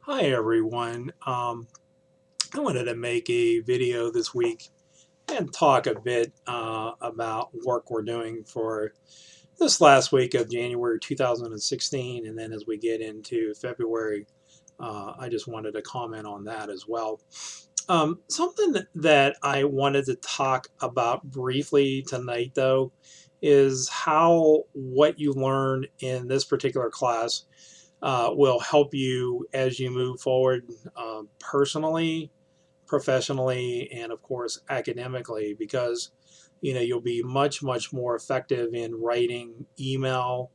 Hi everyone. I wanted to make a video this week and talk a bit about work we're doing for this last week of January 2016, and then as we get into February, I just wanted to comment on that as well. Something that I wanted to talk about briefly tonight, though, is how what you learn in this particular class will help you as you move forward personally, professionally, and of course academically, because you'll be much more effective in writing email.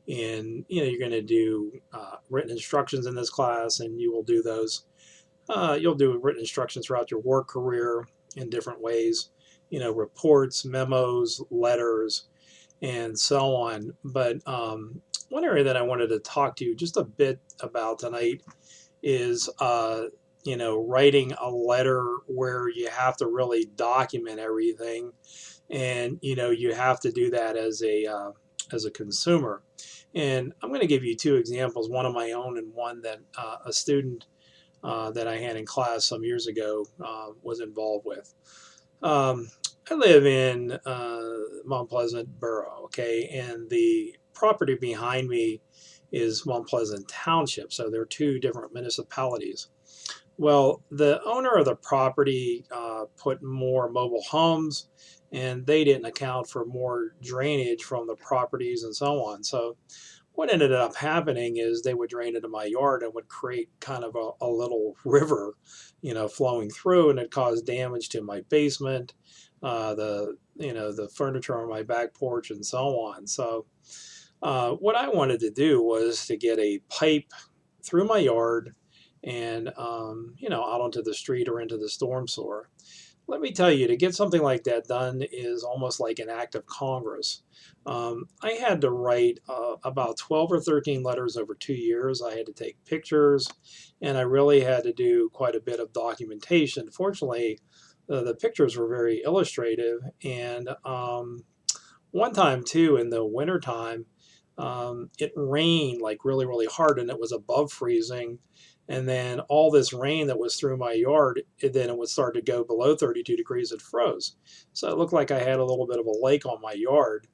And you're going to do written instructions in this class, and you will do those. You'll do written instructions throughout your work career in different ways. Reports, memos, letters, and so on. But one area that I wanted to talk to you just a bit about tonight is, writing a letter where you have to really document everything, and you have to do that as a consumer. And I'm going to give you two examples, one of my own and one that a student that I had in class some years ago was involved with. Um, I live in Mount Pleasant Borough, okay, and the property behind me is Mount Pleasant Township, so they're two different municipalities. Well, the owner of the property put more mobile homes, and they didn't account for more drainage from the properties and so on. So what ended up happening is they would drain into my yard and would create kind of a little river, flowing through, and it caused damage to my basement, the furniture on my back porch, and so on. So what I wanted to do was to get a pipe through my yard and out onto the street or into the storm sewer. Let me tell you, to get something like that done is almost like an act of Congress. I had to write about 12 or 13 letters over 2 years. I had to take pictures, and I really had to do quite a bit of documentation. Fortunately, the pictures were very illustrative. And one time, too, in the wintertime, it rained like really hard, and it was above freezing. And then all this rain that was through my yard, then it would start to go below 32 degrees. It froze. So it looked like I had a little bit of a lake on my yard.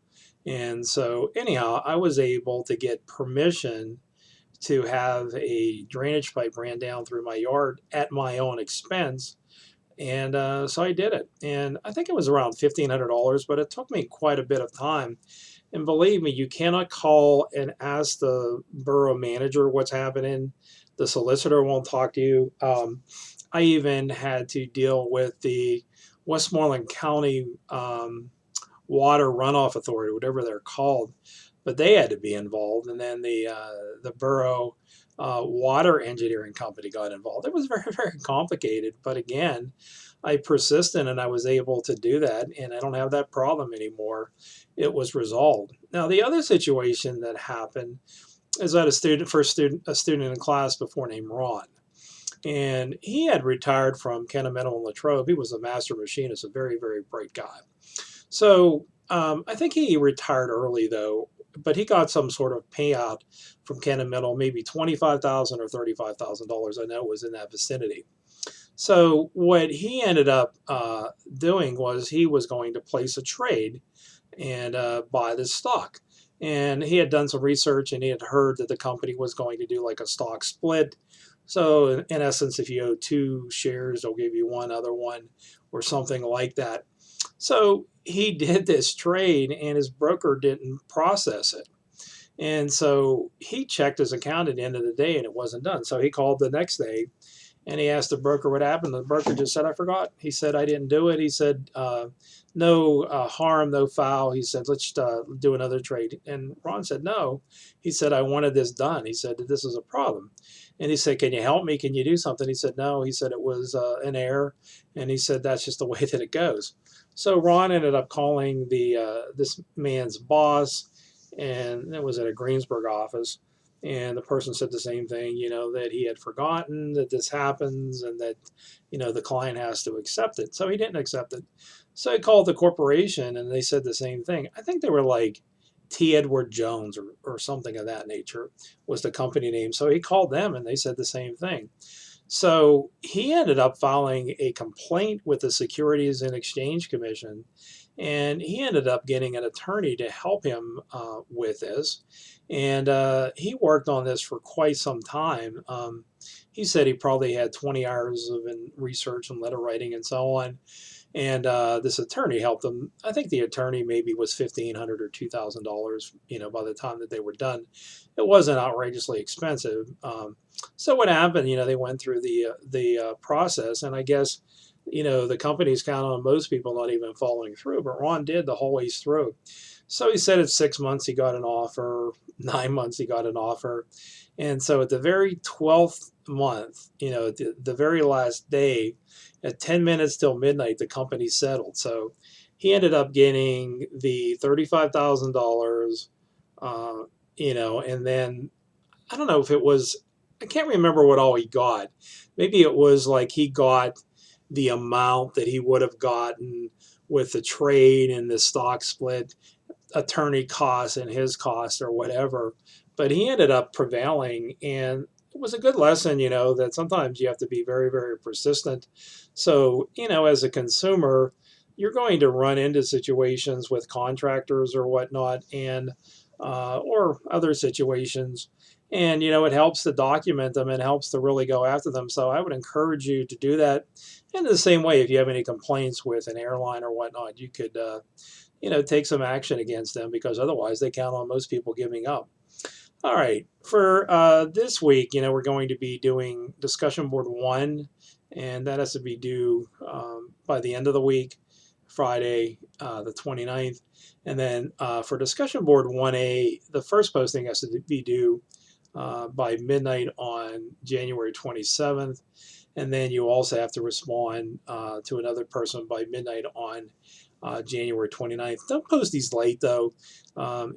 And so, anyhow, I was able to get permission to have a drainage pipe ran down through my yard at my own expense. And so I did it. And I think it was around $1,500, but it took me quite a bit of time. And believe me, you cannot call and ask the borough manager what's happening. The solicitor won't talk to you. I even had to deal with the Westmoreland County Water Runoff Authority, whatever they're called, but they had to be involved. And then the borough water engineering company got involved. It was very complicated, but again, I persisted and I was able to do that, and I don't have that problem anymore. It was resolved. Now, the other situation that happened is that a student in class before named Ron, and he had retired from Kennametal and Latrobe. He was a master machinist, a very bright guy. So I think he retired early though, but he got some sort of payout from Kennametal, maybe 25,000 or $35,000. I know it was in that vicinity. So what he ended up doing was he was going to place a trade and buy this stock. And he had done some research, and he had heard that the company was going to do like a stock split. So in essence, if you owe two shares, they'll give you one other one or something like that. So he did this trade, and his broker didn't process it. And so he checked his account at the end of the day, and it wasn't done. So he called the next day, and he asked the broker what happened. The broker just said, "I forgot." He said, "I didn't do it." He said, "No harm, no foul." He said, "Let's do another trade." And Ron said, "No." He said, "I wanted this done." He said, "This is a problem." And he said, "Can you help me? Can you do something?" He said, "No." He said, "It was an error." And he said, "That's just the way that it goes." So Ron ended up calling this man's boss, and it was at a Greensburg office. And the person said the same thing, that he had forgotten that this happens, and that, the client has to accept it. So he didn't accept it. So he called the corporation, and they said the same thing. I think they were like T. Edward Jones or something of that nature was the company name. So he called them and they said the same thing. So he ended up filing a complaint with the Securities and Exchange Commission, and he ended up getting an attorney to help him with this. And he worked on this for quite some time. He said he probably had 20 hours of research and letter writing and so on. And this attorney helped him. I think the attorney maybe was $1,500 or $2,000. By the time that they were done, it wasn't outrageously expensive. So what happened? They went through the process, and I guess the company's counting on most people not even following through, but Ron did the whole way through. So he said at 6 months he got an offer, 9 months he got an offer, and so at the very 12th month, the very last day, at 10 minutes till midnight, the company settled. So he ended up getting the $35,000, and then I don't know if it was, I can't remember what all he got. Maybe it was like he got the amount that he would have gotten with the trade and the stock split, attorney costs and his costs or whatever. But he ended up prevailing, and it was a good lesson, that sometimes you have to be very, very persistent. So, as a consumer, you're going to run into situations with contractors or whatnot, and or other situations. And, it helps to document them and helps to really go after them. So I would encourage you to do that. In the same way, if you have any complaints with an airline or whatnot, you could, take some action against them, because otherwise they count on most people giving up. All right, for this week, we're going to be doing discussion board 1, and that has to be due by the end of the week, Friday, the 29th. And then for discussion board 1A, the first posting has to be due by midnight on January 27th. And then you also have to respond to another person by midnight on January 29th. Don't post these late, though.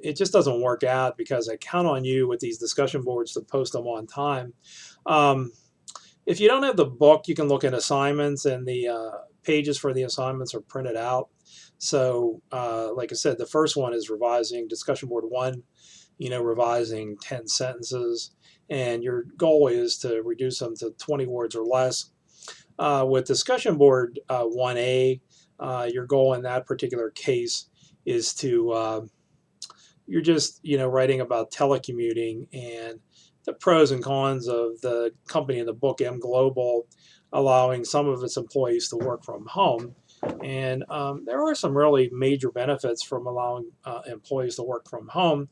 It just doesn't work out, because I count on you with these discussion boards to post them on time. If you don't have the book, you can look at assignments, and the pages for the assignments are printed out. So, like I said, the first one is revising discussion board 1, revising 10 sentences. And your goal is to reduce them to 20 words or less. With discussion board 1A, your goal in that particular case is to, you're just, writing about telecommuting and the pros and cons of the company in the book, M Global, allowing some of its employees to work from home. And there are some really major benefits from allowing employees to work from home.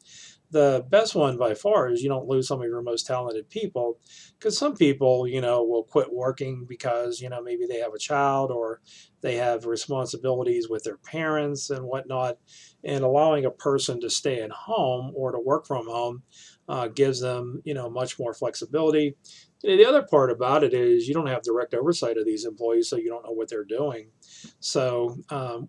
The best one by far is you don't lose some of your most talented people, because some people, will quit working because, maybe they have a child or they have responsibilities with their parents and whatnot. And allowing a person to stay at home or to work from home gives them, much more flexibility. And the other part about it is you don't have direct oversight of these employees, so you don't know what they're doing. So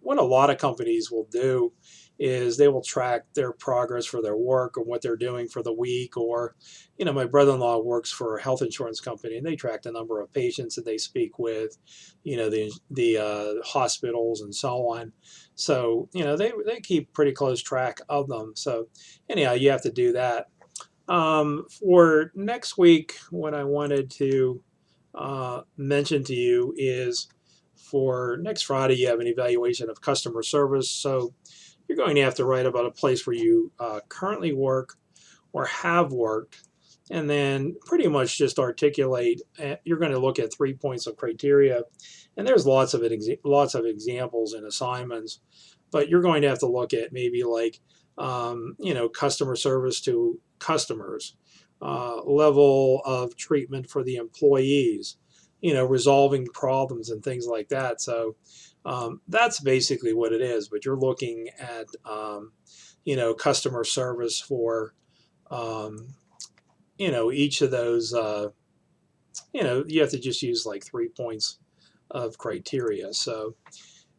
what a lot of companies will do is they will track their progress for their work or what they're doing for the week. Or, my brother-in-law works for a health insurance company, and they track the number of patients that they speak with, the hospitals and so on. So, they keep pretty close track of them. So anyhow, you have to do that. For next week, what I wanted to mention to you is for next Friday, you have an evaluation of customer service. So you're going to have to write about a place where you currently work or have worked, and then pretty much just articulate. You're going to look at 3 points of criteria, and there's lots of examples and assignments, but you're going to have to look at maybe like customer service to customers, level of treatment for the employees, resolving problems and things like that. So that's basically what it is. But you're looking at, customer service for, each of those, you have to just use like 3 points of criteria. So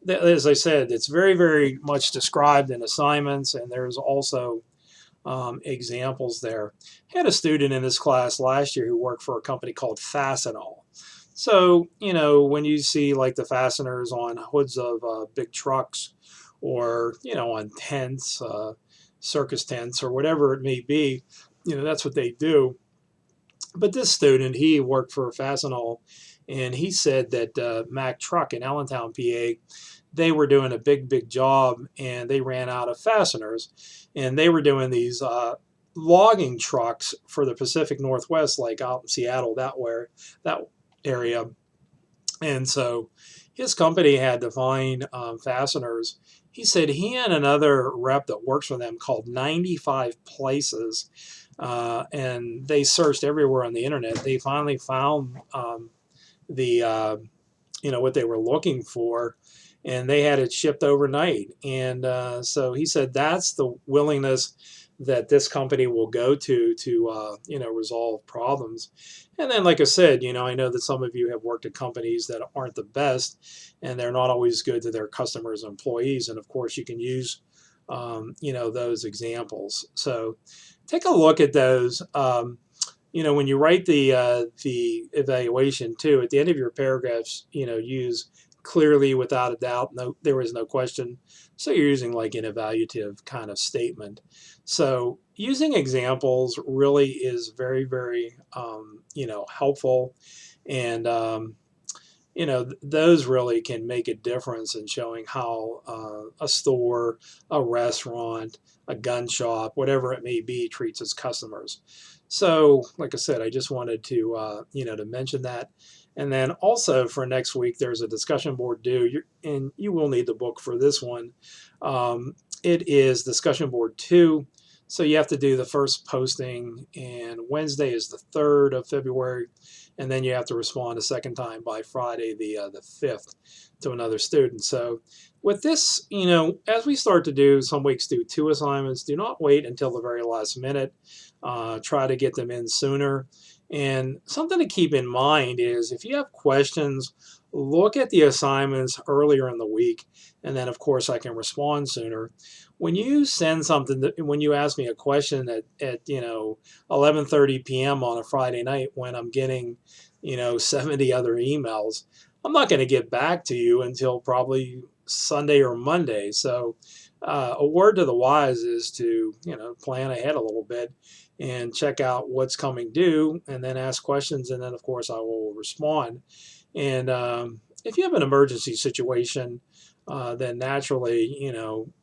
as I said, it's very, very much described in assignments, and there's also examples there. I had a student in this class last year who worked for a company called Fastenal. So, when you see like the fasteners on hoods of big trucks, or, on tents, circus tents or whatever it may be. That's what they do. But this student, he worked for Fastenal, and he said that Mack Truck in Allentown, PA, they were doing a big job, and they ran out of fasteners, and they were doing these logging trucks for the Pacific Northwest, like out in Seattle, that area. And so his company had to find fasteners. He said he and another rep that works for them called 95 places, and they searched everywhere on the internet. They finally found the what they were looking for, and they had it shipped overnight. And so he said that's the willingness that this company will go to resolve problems. And then, like I said, I know that some of you have worked at companies that aren't the best, and they're not always good to their customers and employees. And of course, you can use those examples. So take a look at those. When you write the evaluation too, at the end of your paragraphs, use clearly, without a doubt, no, there was no question. So you're using like an evaluative kind of statement. So using examples really is very, very, helpful. And, those really can make a difference in showing how a store, a restaurant, a gun shop, whatever it may be, treats its customers. So, like I said, I just wanted to, to mention that. And then also for next week, there's a discussion board due, and you will need the book for this one. It is discussion board 2. So you have to do the first posting, and Wednesday is the 3rd of February, and then you have to respond a second time by Friday, the 5th, to another student. So with this, as we start to do, some weeks do 2 assignments, do not wait until the very last minute. Try to get them in sooner. And something to keep in mind is if you have questions, look at the assignments earlier in the week, and then of course I can respond sooner. When you send something, when you ask me a question at 11:30 p.m. on a Friday night when I'm getting 70 other emails, I'm not going to get back to you until probably Sunday or Monday. So a word to the wise is to plan ahead a little bit and check out what's coming due, and then ask questions, and then of course I will respond. And if you have an emergency situation, then naturally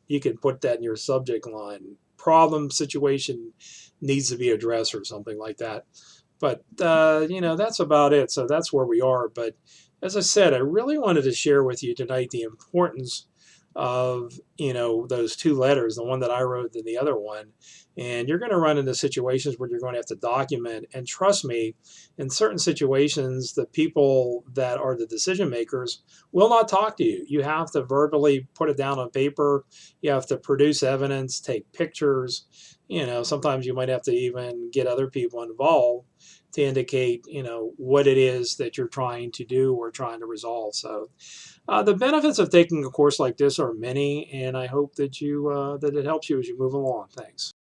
you can put that in your subject line. Problem, situation needs to be addressed, or something like that. But that's about it. So that's where we are. But as I said, I really wanted to share with you tonight the importance of those 2 letters, the one that I wrote and the other one. And you're going to run into situations where you're going to have to document. And trust me, in certain situations, the people that are the decision makers will not talk to you. You have to verbally put it down on paper. You have to produce evidence, take pictures. Sometimes you might have to even get other people involved to indicate, what it is that you're trying to do or trying to resolve. So the benefits of taking a course like this are many, and I hope that that it helps you as you move along. Thanks.